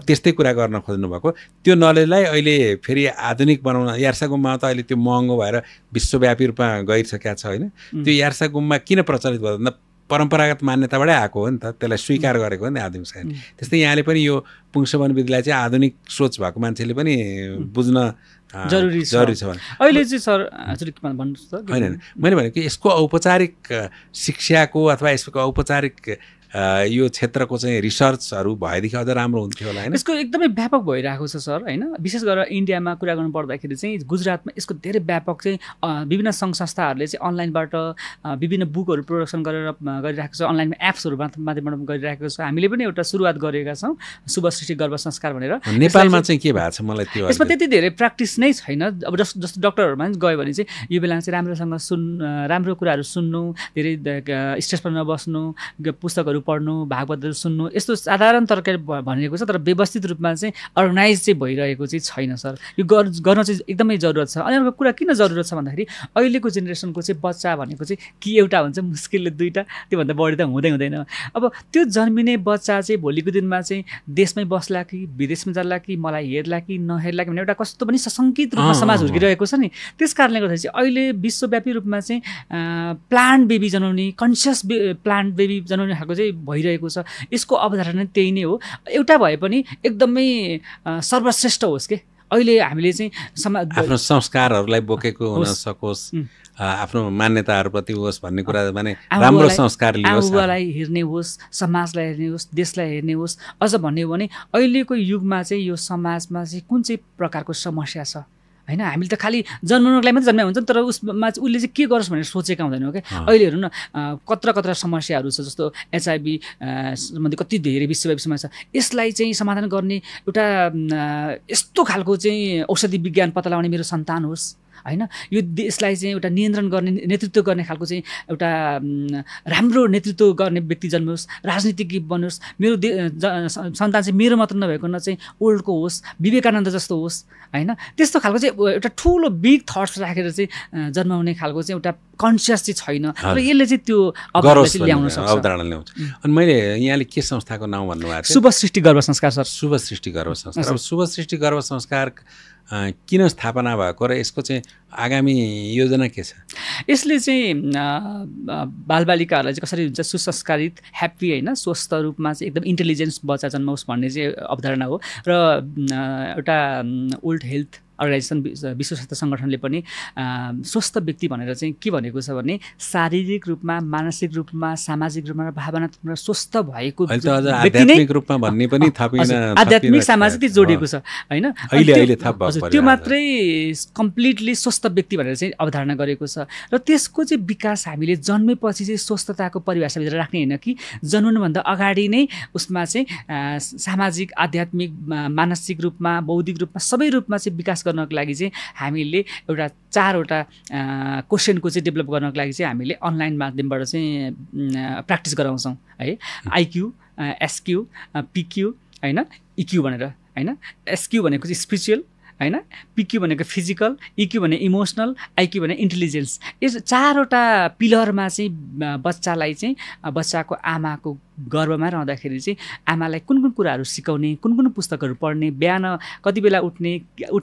Speaker 2: त्यस्तै कुरा गर्न खोज्नु भएको त्यो नलेजलाई अहिले फेरि आधुनिक बनाउन यार्सा गुम्बामा त अहिले त्यो महँगो भएर विश्वव्यापी रूपमा गइसकेको छ होइन। त्यो यार्सा गुम्बा किन प्रचलित भयो भन्दा परम्परागत मान्यताबाटै आएको हो नि त। त्यसलाई स्वीकार गरेको हो नि आधुनिक साइन्स। त्यस्तै यहाँले पनि यो पुंसवन विधिलाई चाहिँ आधुनिक सोच भएको मान्छेले पनि बुझ्न जरुरी छ भने
Speaker 3: अहिले चाहिँ सर भन्नुहोस् त।
Speaker 2: होइन मैले भनेको यसको औपचारिक शिक्षाको अथवा यसको औपचारिक यो क्षेत्रको चाहिँ रिसर्चहरू भएदेखि अझ राम्रो हुन्थ्यो होला होइन।
Speaker 3: यसको एकदमै व्यापक भइरहेको छ सर होइन। विशेष गरेर इन्डियामा कुरा गर्नु पर्दाखेरि चाहिँ गुजरातमा यसको धेरै व्यापक चाहिँ विभिन्न सङ्घ संस्थाहरूले चाहिँ अनलाइनबाट विभिन्न बुकहरू प्रोडक्सन गरिरहेको छ। अनलाइनमा एप्सहरू माध्यमबाट गरिरहेको छ। हामीले पनि एउटा सुरुवात गरेका छौँ शुभसृष्टि गर्भ संस्कार भनेर।
Speaker 2: नेपालमा चाहिँ के भएको छ मलाई त्यो
Speaker 3: यसमा त्यति धेरै प्र्याक्टिस नै छैन। अब जस्तो डक्टरहरूमा गयो भने चाहिँ यो बेला चाहिँ राम्रोसँग राम्रो कुराहरू सुन्नु, धेरै स्ट्रेसमा नबस्नु, पुस्तकहरू पढ्नु, भागवतहरू सुन्नु, यस्तो साधारण तरिकाले भनिएको छ। तर व्यवस्थित रूपमा चाहिँ अर्गनाइज चाहिँ भइरहेको चाहिँ छैन सर। यो गर्न चाहिँ एकदमै जरुरत छ। अनि अर्को कुरा किन जरुरत छ भन्दाखेरि अहिलेको जेनेरेसनको चाहिँ बच्चा भनेको चाहिँ कि एउटा हुन्छ मुस्किलले दुईवटा, त्योभन्दा बढी त हुँदैन। अब त्यो जन्मिने बच्चा चाहिँ भोलिको दिनमा चाहिँ देशमै बस्ला कि विदेशमा जाला कि मलाई हेर्ला कि नहेर्ला कि भन्ने एउटा कस्तो पनि सशङ्कित रूपमा समाज हुर्किरहेको छ नि। त्यस कारणले गर्दा चाहिँ अहिले विश्वव्यापी रूपमा चाहिँ प्लान्ट बेबी जन्माउने, कन्सियस प्लान्ट बेबी जन्माउने खालको चाहिँ भइरहेको छ। यसको अवधारणा त्यही नै हो। एउटा भए पनि एकदमै सर्वश्रेष्ठ होस् के। अहिले हामीले चाहिँ
Speaker 2: आफ्नो संस्कारहरूलाई बोकेको हुन सकोस्, आफ्नो मान्यताहरूप्रति होस् भन्ने कुरा माने राम्रो संस्कार लियोस्,
Speaker 3: आफूलाई हेर्ने होस्, समाजलाई हेर्ने होस्, देशलाई हेर्ने होस्। अझ भन्यो भने अहिलेको युगमा चाहिँ यो समाजमा चाहिँ कुन चाहिँ प्रकारको समस्या छ होइन। हामीले त खालि जन्माउनुको लागि मात्रै जन्माएको हुन्छ नि, तर उसमा चाहिँ उसले चाहिँ के गरोस् भनेर सोचेका हुँदैन क्या। अहिले हेर्नु न कत्रा समस्याहरू छ। जस्तो HIV सम्बन्धी कति धेरै विश्वव्यापी समस्या छ। यसलाई चाहिँ समाधान गर्ने एउटा यस्तो खालको चाहिँ औषधि विज्ञान पत्ता लगाउने मेरो सन्तान होस् होइन। यो देशलाई चाहिँ एउटा नियन्त्रण गर्ने नेतृत्व गर्ने खालको चाहिँ एउटा राम्रो नेतृत्व गर्ने व्यक्ति जन्मियोस्, राजनीतिज्ञ बनोस्, मेरो सन्तान चाहिँ मेरो मात्र नभइकन चाहिँ ओल्डको होस्, विवेकानन्द जस्तो होस् होइन। त्यस्तो खालको चाहिँ एउटा ठुलो बिग थट्स राखेर चाहिँ जन्माउने खालको चाहिँ एउटा कन्सियस चाहिँ छैन र यसले चाहिँ त्यो ल्याउन सक्छ,
Speaker 2: अवधारणा ल्याउँछ। अनि मैले यहाँले के संस्थाको नाम भन्नुभएको थियो?
Speaker 3: शुभ सृष्टि गर्भ संस्कार सर।
Speaker 2: शुभ सृष्टि गर्भ संस्कार। अब शुभ सृष्टि गर्भ संस्कार किन स्थापना भएको र यसको चाहिँ आगामी योजना के छ?
Speaker 3: यसले चाहिँ बालबालिकाहरूलाई चाहिँ कसरी हुन्छ सुसंस्कारित, ह्याप्पी होइन, स्वस्थ रूपमा चाहिँ एकदम इन्टेलिजेन्स बच्चा जन्माओस् भन्ने चाहिँ अवधारणा हो। र एउटा वर्ल्ड हेल्थ अर्गनाइजेसन विश्व स्वास्थ्य सङ्गठनले पनि स्वस्थ व्यक्ति भनेर चाहिँ के भनेको छ भने शारीरिक रूपमा, मानसिक रूपमा, सामाजिक रूपमा र भावनात्मक रूपमा स्वस्थ भएको
Speaker 2: आध्यात्मिक रूपमा भन्ने पनि थपिन,
Speaker 3: आध्यात्मिक सामाजिक जोडिएको छ होइन।
Speaker 2: अहिले थप
Speaker 3: त्यो मात्रै कम्प्लिटली स्वस्थ व्यक्ति भनेर चाहिँ अवधारणा गरेको छ। र त्यसको चाहिँ विकास हामीले जन्मेपछि चाहिँ स्वस्थताको परिभाषाभित्र राख्ने होइन कि जन्मनुभन्दा अगाडि नै उसमा चाहिँ सामाजिक, आध्यात्मिक, मानसिक रूपमा, बौद्धिक रूपमा सबै रूपमा चाहिँ विकास गर्नको लागि चाहिँ हामीले एउटा 4वटा क्वेसनको चाहिँ डेभलप गर्नको लागि चाहिँ हामीले अनलाइन माध्यमबाट चाहिँ प्र्याक्टिस गराउँछौँ है। आइक्यू, एसक्यू, पिक्यू होइन, इक्यू भनेर होइन। एसक्यू भनेको चाहिँ स्पिरिचुअल होइन, पिक्यू भनेको फिजिकल, इक्यू भने इमोसनल, आइक्यू भने इन्टेलिजेन्स। यस 4वटा पिलरमा चाहिँ बच्चालाई चाहिँ बच्चाको आमाको गर्भमा रहँदाखेरि चाहिँ आमालाई कुन कुन कुराहरू सिकाउने, कुन कुन पुस्तकहरू पढ्ने, बिहान कति बेला उठ्ने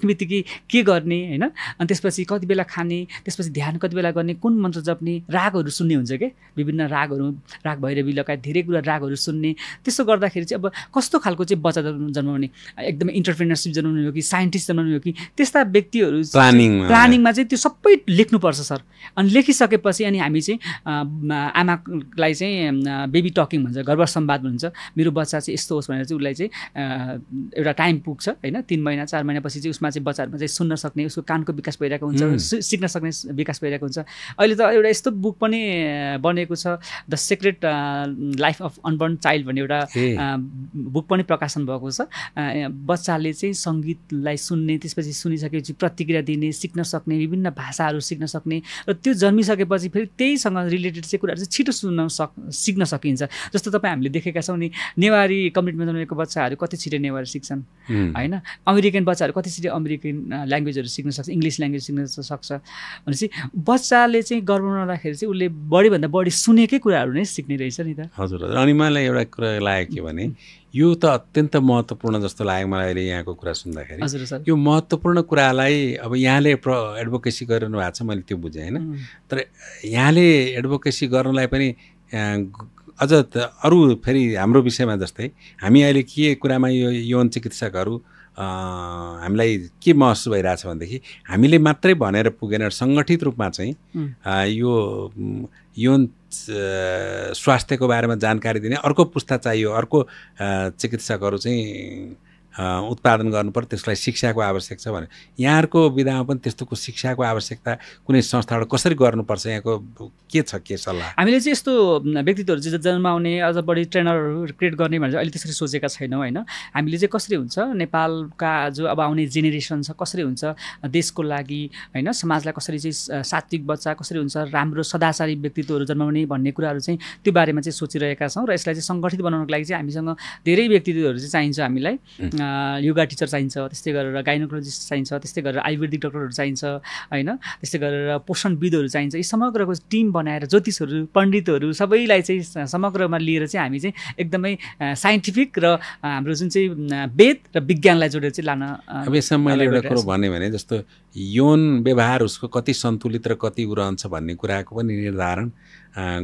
Speaker 3: बित्तिकै के गर्ने होइन, अनि त्यसपछि कति बेला खाने, त्यसपछि ध्यान कति बेला गर्ने, कुन मन्त्र जप्ने, रागहरू सुन्ने हुन्छ क्या, विभिन्न रागहरू, राग भैरवी लगायत धेरै कुरा रागहरू सुन्ने। त्यस्तो गर्दाखेरि चाहिँ अब कस्तो खालको चाहिँ बच्चा जन्माउने, एकदमै इन्टरप्रेनरसिप जन्माउने हो कि साइन्टिस्ट जन्माउने हो कि, त्यस्ता व्यक्तिहरू प्लानिङमा चाहिँ त्यो सबै लेख्नुपर्छ सर। अनि लेखिसकेपछि अनि हामी चाहिँ आमालाई चाहिँ बेबी टकिङ भन्छ, गर्भ संवाद भन्छ। मेरो बच्चा चाहिँ यस्तो होस् भनेर चाहिँ उसलाई चाहिँ एउटा टाइम पुग्छ होइन, 3 महिना 4 महिनापछि चाहिँ उसमा चाहिँ बच्चाहरूमा चाहिँ सुन्न सक्ने, उसको कानको विकास भइरहेको हुन्छ, सिक्न सक्ने विकास भइरहेको हुन्छ। अहिले त एउटा यस्तो बुक पनि बनेको छ, the secret life of unborn child भन्ने एउटा बुक पनि प्रकाशन भएको छ। बच्चाले चाहिँ सङ्गीतलाई सुन्ने, त्यसपछि सुनिसकेपछि प्रतिक्रिया दिने, सिक्न सक्ने, विभिन्न भाषाहरू सिक्न सक्ने, र त्यो जन्मिसकेपछि फेरि त्यहीसँग रिलेटेड चाहिँ कुराहरू चाहिँ छिटो सिक्न सकिन्छ। जस्तो तपाईँ हामीले देखेका छौँ नि, नेवारी कम्युनिटीमा जन्मेको बच्चाहरू कति छिटो नेवारी सिक्छन् होइन, अमेरिकन बच्चाहरू कति छिटो अमेरिकन ल्याङ्ग्वेजहरू सिक्न सक्छ, इङ्ग्लिस ल्याङ्ग्वेज सिक्न सक्छ। भनेपछि बच्चाले चाहिँ गर्भ नहुँदाखेरि चाहिँ उसले बढीभन्दा बढी सुनेकै कुराहरू नै सिक्ने रहेछ नि त।
Speaker 2: हजुर। अनि मलाई एउटा कुरा लाग्यो के भने यो त अत्यन्त महत्त्वपूर्ण जस्तो लाग्यो मलाई अहिले यहाँको कुरा सुन्दाखेरि।
Speaker 3: हजुर सर।
Speaker 2: यो महत्त्वपूर्ण कुरालाई अब यहाँले एडभोकेसी गरिरहनु भएको छ, मैले त्यो बुझेँ होइन। तर यहाँले एडभोकेसी गर्नलाई पनि अझ अरू फेरि हाम्रो विषयमा जस्तै हामी अहिले के कुरामा यो यौन चिकित्सकहरू हामीलाई के महसुस भइरहेछ भनेदेखि हामीले मात्रै भनेर पुगेन, सङ्गठित रूपमा चाहिँ यो यौन स्वास्थ्यको बारेमा जानकारी दिने अर्को पुस्ता चाहियो, अर्को चिकित्सकहरू चाहिँ उत्पादन गर्नु पर्यो, त्यसलाई शिक्षाको आवश्यक छ भने यहाँहरूको विधामा पनि त्यस्तोको शिक्षाको आवश्यकता कुनै संस्थाबाट कसरी गर्नुपर्छ, यहाँको के छ, के सल्लाह?
Speaker 3: हामीले चाहिँ यस्तो व्यक्तित्वहरू चाहिँ जन्माउने अझ बढी ट्रेनरहरू क्रिएट गर्ने भनेर अहिले त्यसरी सोचेका छैनौँ होइन। हामीले चाहिँ कसरी हुन्छ, नेपालका जो अब आउने जेनेरेसन छ कसरी हुन्छ, देशको लागि होइन, समाजलाई कसरी चाहिँ सात्विक बच्चा कसरी हुन्छ, राम्रो सदाचारी व्यक्तित्वहरू जन्माउने भन्ने कुराहरू चाहिँ त्यो बारेमा चाहिँ सोचिरहेका छौँ। र यसलाई चाहिँ सङ्गठित बनाउनको लागि चाहिँ हामीसँग धेरै व्यक्तित्वहरू चाहिँ चाहिन्छ। हामीलाई योगा टिचर चाहिन्छ, त्यस्तै गरेर गाइनोकोलोजिस्ट चाहिन्छ, त्यस्तै गरेर आयुर्वेदिक डक्टरहरू चाहिन्छ होइन, त्यस्तै गरेर पोषणविदहरू चाहिन्छ। यी समग्रको टिम बनाएर ज्योतिषहरू, पण्डितहरू सबैलाई चाहिँ समग्रमा लिएर चाहिँ हामी चाहिँ एकदमै साइन्टिफिक र हाम्रो जुन चाहिँ वेद र विज्ञानलाई जोडेर चाहिँ लान।
Speaker 2: अब यसमा मैले एउटा कुरो भने जस्तो यौन व्यवहार उसको कति सन्तुलित र कति रहन्छ भन्ने कुराको पनि निर्धारण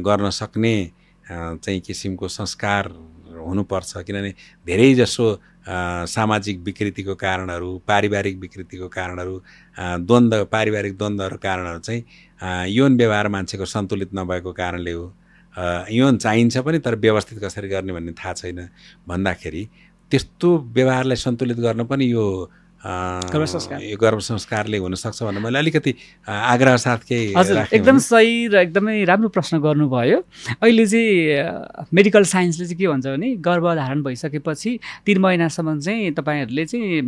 Speaker 2: गर्न सक्ने चाहिँ किसिमको संस्कार हुनुपर्छ। किनभने धेरै जसो सामाजिक विकृतिको कारणहरू, पारिवारिक विकृतिको कारणहरू, पारिवारिक द्वन्द्वहरूको कारणहरू चाहिँ यौन व्यवहार मान्छेको सन्तुलित नभएको कारणले हो। यौन चाहिन्छ पनि तर व्यवस्थित कसरी गर्ने भन्ने थाहा छैन भन्दाखेरि त्यस्तो व्यवहारलाई सन्तुलित गर्न पनि यो यो गर्भ संस्कारले हुनसक्छ भनेर मैले अलिकति आग्रह साथ केही
Speaker 3: हजुर एकदम सही र एकदमै राम्रो प्रश्न गर्नुभयो। अहिले चाहिँ मेडिकल साइन्सले चाहिँ के भन्छ भने गर्भधारण भइसकेपछि 3 महिनासम्म चाहिँ तपाईँहरूले चाहिँ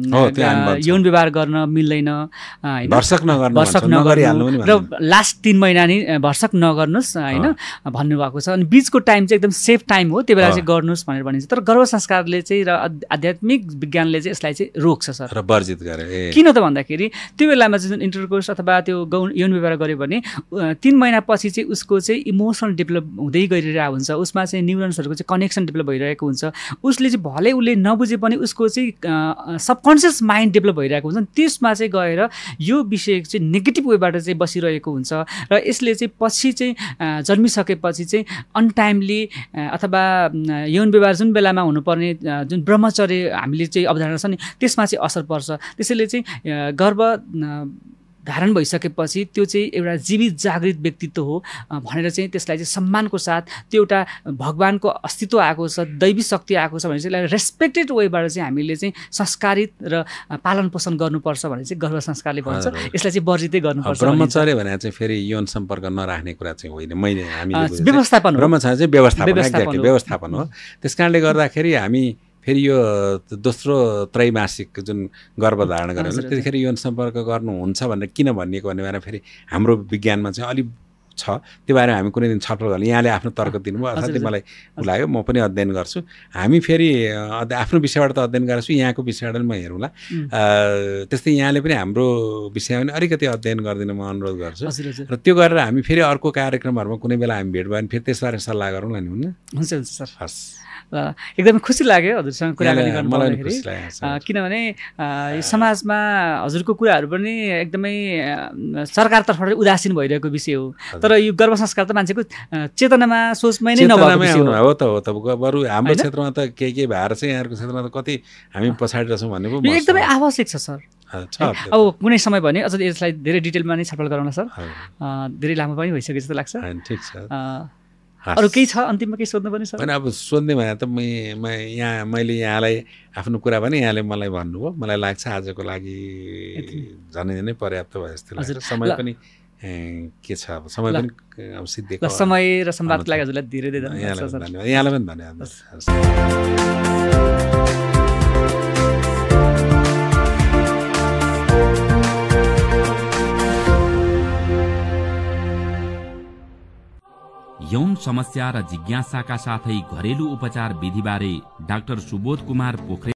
Speaker 3: यौन व्यवहार गर्न मिल्दैन हैन,
Speaker 2: भर्सक नगर्नु
Speaker 3: र लास्ट 3 महिना नि भर्सक नगर्नुहोस् हैन भन्नुभएको छ। अनि बीचको टाइम चाहिँ एकदम सेफ टाइम हो, त्यो बेला चाहिँ गर्नुहोस् भनेर भनिन्छ। तर गर्भ संस्कारले चाहिँ र आध्यात्मिक विज्ञानले चाहिँ यसलाई चाहिँ रोक्छ सर,
Speaker 2: वर्जित गरे।
Speaker 3: किन त भन्दाखेरि त्यो बेलामा जुन इन्टरकोर्स अथवा त्यो यौन व्यवहार गर्यो भने 3 महिनापछि चाहिँ उसको चाहिँ इमोसनल डेभलप हुँदै गइरहेको हुन्छ, उसमा चाहिँ न्युरोन्सहरूको चाहिँ कनेक्सन डेभलप भइरहेको हुन्छ। उसले चाहिँ भले उसले नबुझे पनि उसको चाहिँ सबकन्सियस माइन्ड डेभलप भइरहेको हुन्छ। त्यसमा चाहिँ गएर यो विषय चाहिँ नेगेटिभ वेबाट चाहिँ बसिरहेको हुन्छ र यसले चाहिँ पछि चाहिँ जन्मिसकेपछि चाहिँ अनटाइमली अथवा यौन व्यवहार जुन बेलामा हुनुपर्ने जुन ब्रह्मचर्य हामीले चाहिँ अवधारणा छ नि त्यसमा चाहिँ असर पर्छ। त्यसैले चाहिँ गर्भ धारण भइसकेपछि त्यो चाहिँ एउटा जीवित जागृत व्यक्तित्व हो भनेर चाहिँ त्यसलाई चाहिँ सम्मानको साथ त्यो एउटा भगवानको अस्तित्व आएको छ, दैवी शक्ति आएको छ भने चाहिँ यसलाई रेस्पेक्टेड वेबाट चाहिँ हामीले चाहिँ संस्कारित र पालन पोषण गर्नुपर्छ भने चाहिँ गर्भ संस्कारले भन्छ। यसलाई चाहिँ वर्जितै गर्नुपर्छ।
Speaker 2: ब्रह्मचर्य भने चाहिँ फेरि यौन सम्पर्क नराख्ने कुरा चाहिँ होइन, मैले हामीले
Speaker 3: व्यवस्थापन हो।
Speaker 2: ब्रह्मचर्य चाहिँ व्यवस्थापन हो। त्यसकारणले गर्दाखेरि हामी फेरि यो दोस्रो त्रैमासिक जुन गर्भधारण गरेर त्यतिखेर यौन सम्पर्क गर्नुहुन्छ भनेर किन भनिएको भन्ने बारेमा फेरि हाम्रो विज्ञानमा चाहिँ अलिक छ, त्यो बारेमा हामी कुनै दिन छलफल गर्ने। यहाँले आफ्नो तर्क दिनुभयो, असाध्यै मलाई लाग्यो, म पनि अध्ययन गर्छु। हामी फेरि आफ्नो विषयबाट त अध्ययन गर्छु, यहाँको विषयबाट पनि म हेरौँला। त्यस्तै यहाँले पनि हाम्रो विषयमा पनि अलिकति अध्ययन गरिदिन म अनुरोध गर्छु र त्यो गरेर हामी फेरि अर्को कार्यक्रमहरूमा कुनै बेला हामी भेट भयो भने फेरि त्यसबारे सल्लाह गरौँला नि, हुन्न?
Speaker 3: हुन्छ सर, हस्। एकदमै खुसी लाग्यो हजुरसँग कुराकानी गर्नु पाउँदाखेरि, किनभने समाजमा हजुरको कुराहरू पनि एकदमै सरकारतर्फबाट उदासीन भइरहेको विषय हो। तर यो गर्भ संस्कार त मान्छेको चेतनामा सोचमै नै नभएको विषय
Speaker 2: हो। त बरु हाम्रो क्षेत्रमा त के भएर चाहिँ यहाँहरूको क्षेत्रमा त कति हामी पछाडि रहेछौँ भन्ने पो
Speaker 3: एकदमै आवश्यक छ सर। अब कुनै समय भने अझ यसलाई धेरै डिटेलमा नै छलफल गरौँला सर, धेरै लामो पनि भइसक्यो जस्तो लाग्छ।
Speaker 2: ठिक छ।
Speaker 3: अरू केही छ अन्तिममा केही सोध्नु पर्ने छ?
Speaker 2: होइन, अब सोध्ने भने त मैले यहाँलाई आफ्नो कुरा भने यहाँले मलाई भन्नुभयो, मलाई लाग्छ आजको लागि झनै नै पर्याप्त भयो जस्तो लाग्छ। समय पनि के छ, अब समय पनि अब सिद्धिएको।
Speaker 3: समय र संवादको लागि हजुरलाई धेरै धेरै
Speaker 2: धन्यवाद। यहाँलाई पनि धन्यवाद।
Speaker 4: यौन समस्या र जिज्ञासाका साथै घरेलु उपचार विधिबारे डाक्टर सुबोध कुमार पोखरेल